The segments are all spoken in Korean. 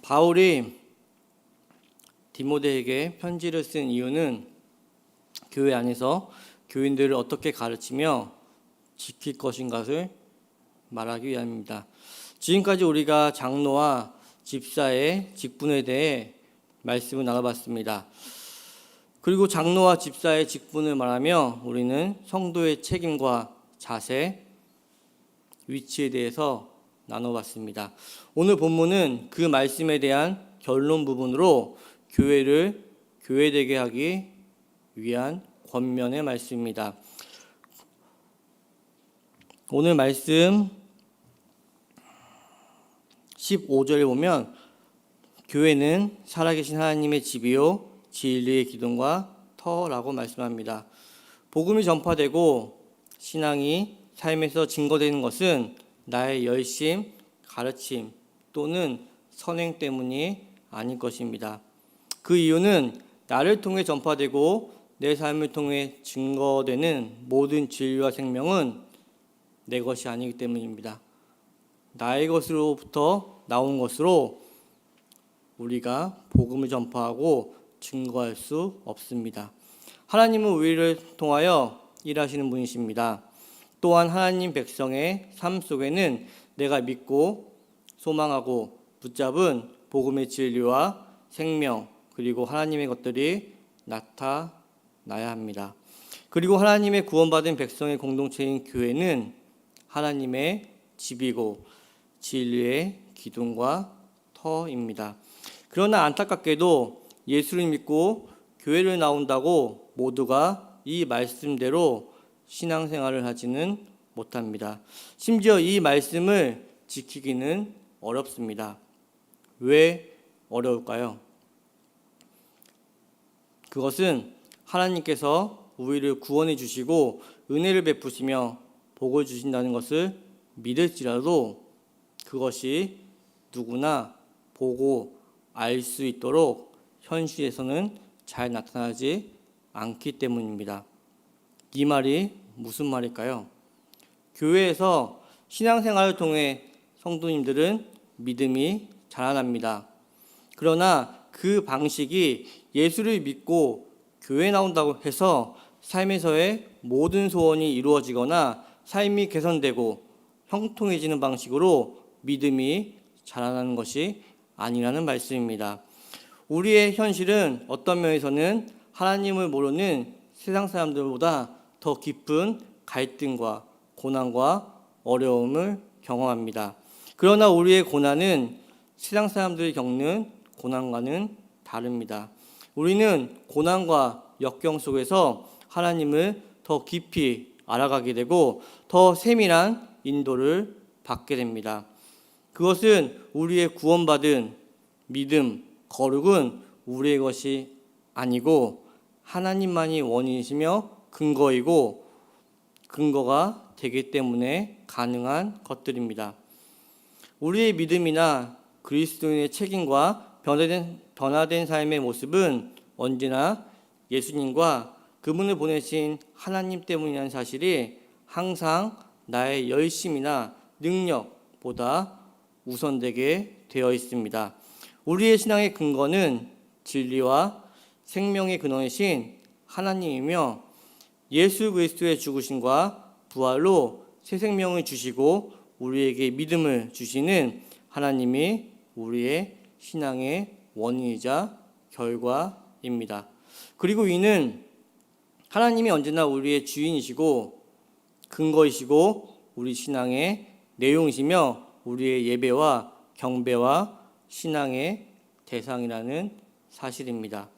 바울이 디모데에게 편지를 쓴 이유는 교회 안에서 교인들을 어떻게 가르치며 지킬 것인가를 말하기 위함입니다. 지금까지 우리가 장로와 집사의 직분에 대해 말씀을 나눠봤습니다. 그리고 장로와 집사의 직분을 말하며 우리는 성도의 책임과 자세, 위치에 대해서 나눠봤습니다. 오늘 본문은 그 말씀에 대한 결론 부분으로 교회를 교회되게 하기 위한 권면의 말씀입니다. 오늘 말씀 15절에 보면 교회는 살아계신 하나님의 집이요 진리의 기둥과 터라고 말씀합니다. 복음이 전파되고 신앙이 삶에서 증거되는 것은 나의 열심, 가르침 또는 선행 때문이 아닐 것입니다. 그 이유는 나를 통해 전파되고 내 삶을 통해 증거되는 모든 진리와 생명은 내 것이 아니기 때문입니다. 나의 것으로부터 나온 것으로 우리가 복음을 전파하고 증거할 수 없습니다. 하나님은 우리를 통하여 일하시는 분이십니다. 또한 하나님 백성의 삶 속에는 내가 믿고 소망하고 붙잡은 복음의 진리와 생명 그리고 하나님의 것들이 나타나야 합니다. 그리고 하나님의 구원받은 백성의 공동체인 교회는 하나님의 집이고 진리의 기둥과 터입니다. 그러나 안타깝게도 예수를 믿고 교회를 나온다고 모두가 이 말씀대로 신앙생활을 하지는 못합니다. 심지어 이 말씀을 지키기는 어렵습니다. 왜 어려울까요? 그것은 하나님께서 우리를 구원해 주시고 은혜를 베푸시며 복을 주신다는 것을 믿을지라도 그것이 누구나 보고 알 수 있도록 현실에서는 잘 나타나지 않기 때문입니다. 이 말이 무슨 말일까요? 교회에서 신앙생활을 통해 성도님들은 믿음이 자라납니다. 그러나 그 방식이 예수를 믿고 교회 나온다고 해서 삶에서의 모든 소원이 이루어지거나 삶이 개선되고 형통해지는 방식으로 믿음이 자라나는 것이 아니라는 말씀입니다. 우리의 현실은 어떤 면에서는 하나님을 모르는 세상 사람들보다 더 깊은 갈등과 고난과 어려움을 경험합니다. 그러나 우리의 고난은 세상 사람들이 겪는 고난과는 다릅니다. 우리는 고난과 역경 속에서 하나님을 더 깊이 알아가게 되고 더 세밀한 인도를 받게 됩니다. 그것은 우리의 구원받은 믿음, 거룩은 우리의 것이 아니고 하나님만이 원인이시며 근거이고 근거가 되기 때문에 가능한 것들입니다. 우리의 믿음이나 그리스도인의 책임과 변화된 삶의 모습은 언제나 예수님과 그분을 보내신 하나님 때문이라는 사실이 항상 나의 열심이나 능력보다 우선되게 되어 있습니다. 우리의 신앙의 근거는 진리와 생명의 근원이신 하나님이며 예수 그리스도의 죽으심과 부활로 새 생명을 주시고 우리에게 믿음을 주시는 하나님이 우리의 신앙의 원인이자 결과입니다. 그리고 이는 하나님이 언제나 우리의 주인이시고 근거이시고 우리 신앙의 내용이시며 우리의 예배와 경배와 신앙의 대상이라는 사실입니다.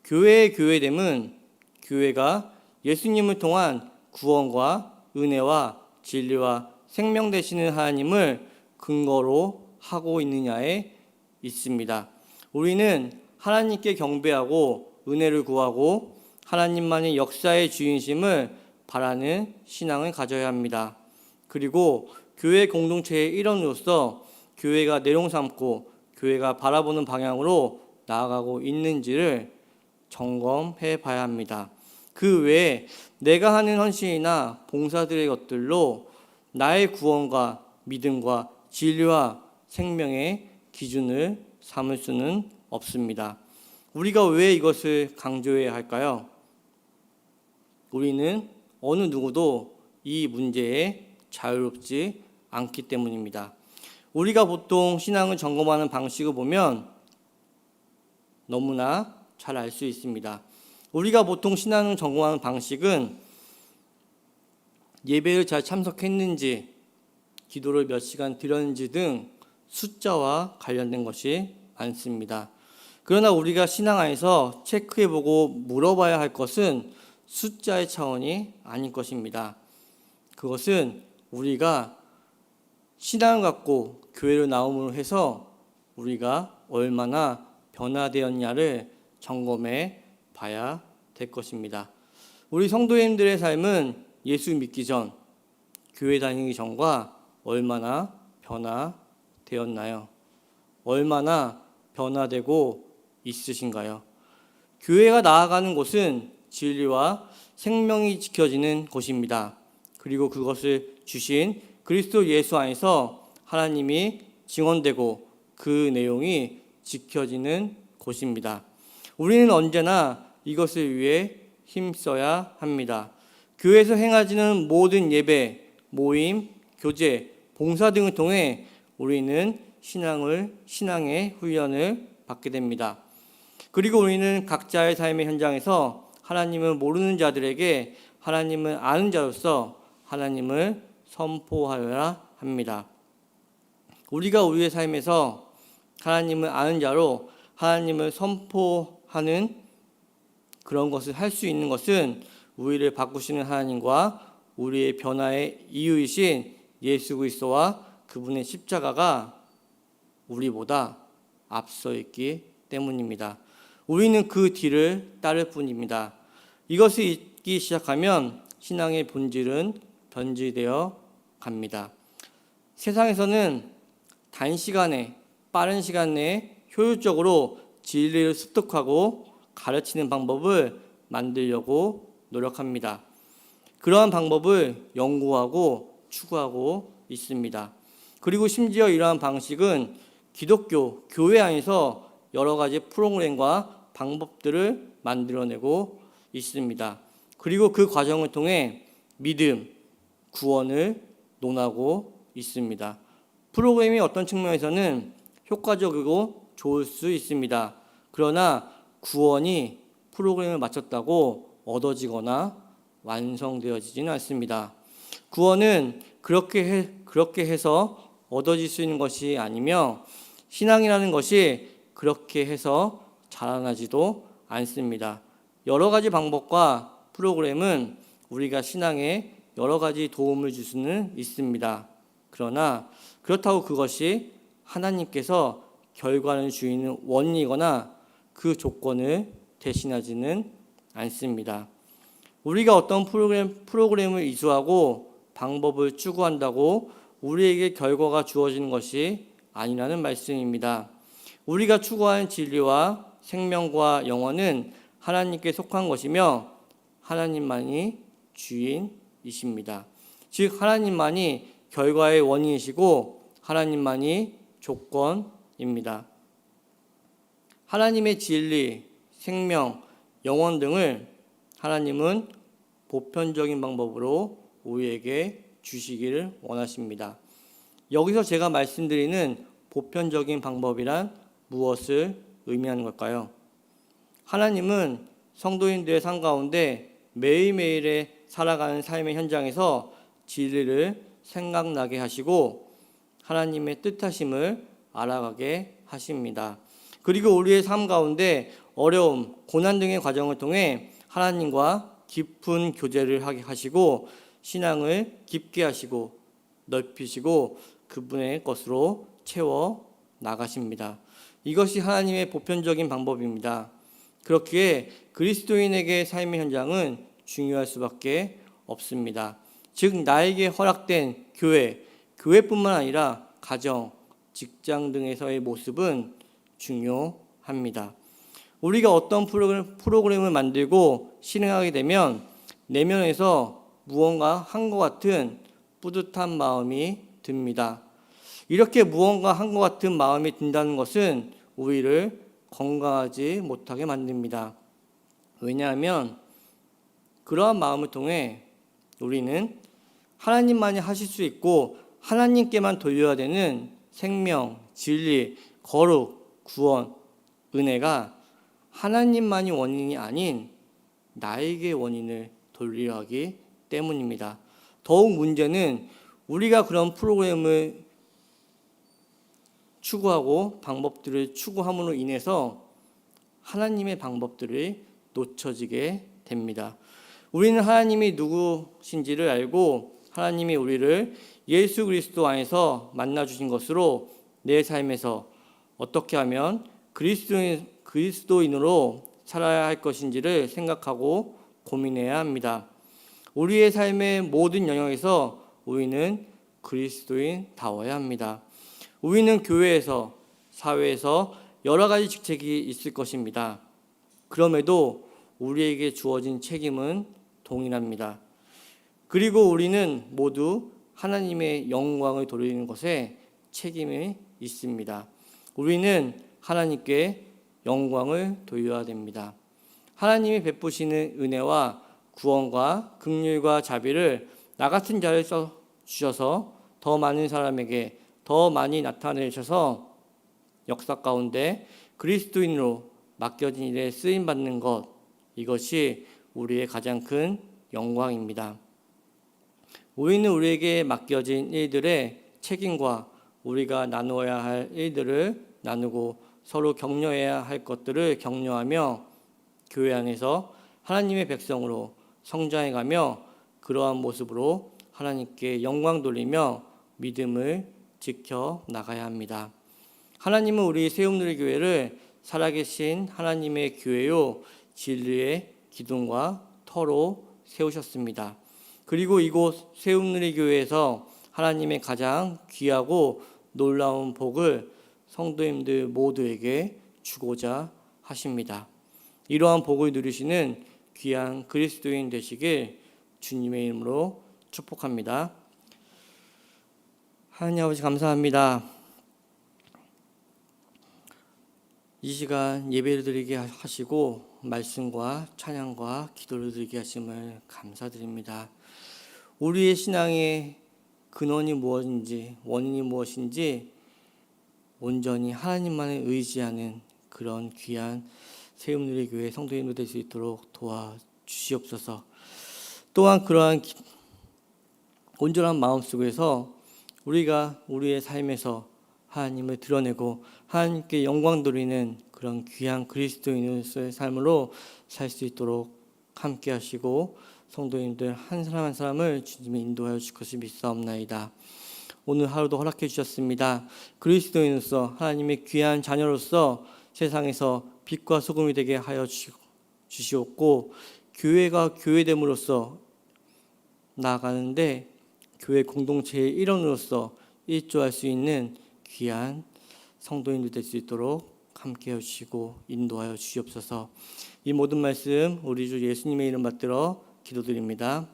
교회의 교회됨은 교회가 예수님을 통한 구원과 은혜와 진리와 생명 되시는 하나님을 근거로 하고 있느냐에 있습니다. 우리는 하나님께 경배하고 은혜를 구하고 하나님만의 역사의 주인심을 바라는 신앙을 가져야 합니다. 그리고 교회 공동체의 일원으로서 교회가 내용 삼고 교회가 바라보는 방향으로 나아가고 있는지를 점검해 봐야 합니다. 그 외에 내가 하는 헌신이나 봉사들의 것들로 나의 구원과 믿음과 진리와 생명의 기준을 삼을 수는 없습니다. 우리가 왜 이것을 강조해야 할까요? 우리는 어느 누구도 이 문제에 자유롭지 않기 때문입니다. 우리가 보통 신앙을 점검하는 방식을 보면 너무나 잘 알 수 있습니다. 우리가 보통 신앙을 점검하는 방식은 예배를 잘 참석했는지, 기도를 몇 시간 드렸는지 등 숫자와 관련된 것이 많습니다. 그러나 우리가 신앙 안에서 체크해보고 물어봐야 할 것은 숫자의 차원이 아닐 것입니다. 그것은 우리가 신앙을 갖고 교회로 나옴으로 해서 우리가 얼마나 변화되었냐를 점검해 봐야 될 것입니다. 우리 성도님들의 삶은 예수 믿기 전, 교회 다니기 전과 얼마나 변화되었나요? 얼마나 변화되고 있으신가요? 교회가 나아가는 곳은 진리와 생명이 지켜지는 곳입니다. 그리고 그것을 주신 그리스도 예수 안에서 하나님이 증언되고 그 내용이 지켜지는 곳입니다. 우리는 언제나 이것을 위해 힘써야 합니다. 교회에서 행하지는 모든 예배, 모임, 교제, 봉사 등을 통해 우리는 신앙의 훈련을 받게 됩니다. 그리고 우리는 각자의 삶의 현장에서 하나님을 모르는 자들에게 하나님을 아는 자로서 하나님을 선포하여야 합니다. 우리가 우리의 삶에서 하나님을 아는 자로 하나님을 선포하는 그런 것을 할 수 있는 것은 우리를 바꾸시는 하나님과 우리의 변화의 이유이신 예수 그리스도와 그분의 십자가가 우리보다 앞서 있기 때문입니다. 우리는 그 뒤를 따를 뿐입니다. 이것을 잊기 시작하면 신앙의 본질은 변질되어 갑니다. 세상에서는 단시간에 빠른 시간 내에 효율적으로 진리를 습득하고 가르치는 방법을 만들려고 노력합니다. 그러한 방법을 연구하고 추구하고 있습니다. 그리고 심지어 이러한 방식은 기독교 교회 안에서 여러 가지 프로그램과 방법들을 만들어내고 있습니다. 그리고 그 과정을 통해 믿음, 구원을 논하고 있습니다. 프로그램이 어떤 측면에서는 효과적이고 좋을 수 있습니다. 그러나 구원이 프로그램을 마쳤다고 얻어지거나 완성되어지지는 않습니다. 구원은 그렇게 해서 얻어질 수 있는 것이 아니며 신앙이라는 것이 그렇게 해서 자라나지도 않습니다. 여러 가지 방법과 프로그램은 우리가 신앙에 여러 가지 도움을 줄 수는 있습니다. 그러나 그렇다고 그것이 하나님께서 결과를 주시는 원인이거나 그 조건을 대신하지는 않습니다. 우리가 어떤 프로그램을 이수하고 방법을 추구한다고 우리에게 결과가 주어지는 것이 아니라는 말씀입니다. 우리가 추구하는 진리와 생명과 영혼은 하나님께 속한 것이며 하나님만이 주인이십니다. 즉 하나님만이 결과의 원인이시고 하나님만이 조건입니다. 하나님의 진리, 생명, 영혼 등을 하나님은 보편적인 방법으로 우리에게 주시기를 원하십니다. 여기서 제가 말씀드리는 보편적인 방법이란 무엇을 의미하는 걸까요? 하나님은 성도인들의 삶 가운데 매일매일에 살아가는 삶의 현장에서 진리를 생각나게 하시고 하나님의 뜻하심을 알아가게 하십니다. 그리고 우리의 삶 가운데 어려움, 고난 등의 과정을 통해 하나님과 깊은 교제를 하게 하시고 신앙을 깊게 하시고 넓히시고 그분의 것으로 채워 나가십니다. 이것이 하나님의 보편적인 방법입니다. 그렇기에 그리스도인에게 삶의 현장은 중요할 수밖에 없습니다. 즉 나에게 허락된 교회뿐만 아니라 가정, 직장 등에서의 모습은 중요합니다. 우리가 어떤 프로그램을 만들고 실행하게 되면 내면에서 무언가 한 것 같은 뿌듯한 마음이 듭니다. 이렇게 무언가 한 것 같은 마음이 든다는 것은 우리를 건강하지 못하게 만듭니다. 왜냐하면 그러한 마음을 통해 우리는 하나님만이 하실 수 있고 하나님께만 돌려야 되는 생명, 진리, 거룩, 구원, 은혜가 하나님만이 원인이 아닌 나에게 원인을 돌리려 하기 때문입니다. 더욱 문제는 우리가 그런 프로그램을 추구하고 방법들을 추구함으로 인해서 하나님의 방법들을 놓쳐지게 됩니다. 우리는 하나님이 누구신지를 알고 하나님이 우리를 예수 그리스도 안에서 만나주신 것으로 내 삶에서 어떻게 하면 그리스도인으로 살아야 할 것인지를 생각하고 고민해야 합니다. 우리의 삶의 모든 영역에서 우리는 그리스도인다워야 합니다. 우리는 교회에서, 사회에서 여러 가지 직책이 있을 것입니다. 그럼에도 우리에게 주어진 책임은 동일합니다. 그리고 우리는 모두 하나님의 영광을 돌리는 것에 책임이 있습니다. 우리는 하나님께 영광을 돌려야 됩니다. 하나님이 베푸시는 은혜와 구원과 긍휼과 자비를 나 같은 자를 써 주셔서 더 많은 사람에게 더 많이 나타내셔서 역사 가운데 그리스도인으로 맡겨진 일에 쓰임 받는 것, 이것이 우리의 가장 큰 영광입니다. 우리는 우리에게 맡겨진 일들의 책임과 우리가 나누어야 할 일들을 나누고 서로 격려해야 할 것들을 격려하며 교회 안에서 하나님의 백성으로 성장해가며 그러한 모습으로 하나님께 영광 돌리며 믿음을 지켜 나가야 합니다. 하나님은 우리 세움누리 교회를 살아계신 하나님의 교회요 진리의 기둥과 터로 세우셨습니다. 그리고 이곳 세움누리 교회에서 하나님의 가장 귀하고 놀라운 복을 성도님들 모두에게 주고자 하십니다. 이러한 복을 누리시는 귀한 그리스도인 되시길 주님의 이름으로 축복합니다. 하나님 아버지 감사합니다. 이 시간 예배를 드리게 하시고 말씀과 찬양과 기도를 드리게 하심을 감사드립니다. 우리의 신앙의 근원이 무엇인지 원인이 무엇인지 온전히 하나님만을 의지하는 그런 귀한 세움누리 교회 성도님들 될 수 있도록 도와주시옵소서. 또한 그러한 온전한 마음 속에서 우리가 우리의 삶에서 하나님을 드러내고 하나님께 영광 돌리는 그런 귀한 그리스도인의 삶으로 살 수 있도록 함께 하시고 성도님들 한 사람 한 사람을 주님이 인도하여 주실 것을 믿사옵나이다. 오늘 하루도 허락해 주셨습니다. 그리스도인으로서 하나님의 귀한 자녀로서 세상에서 빛과 소금이 되게 하여 주시옵고 교회가 교회됨으로써 나아가는데 교회 공동체의 일원으로서 일조할 수 있는 귀한 성도인들 될 수 있도록 함께 해주시고 인도하여 주시옵소서. 이 모든 말씀 우리 주 예수님의 이름 받들어 기도드립니다.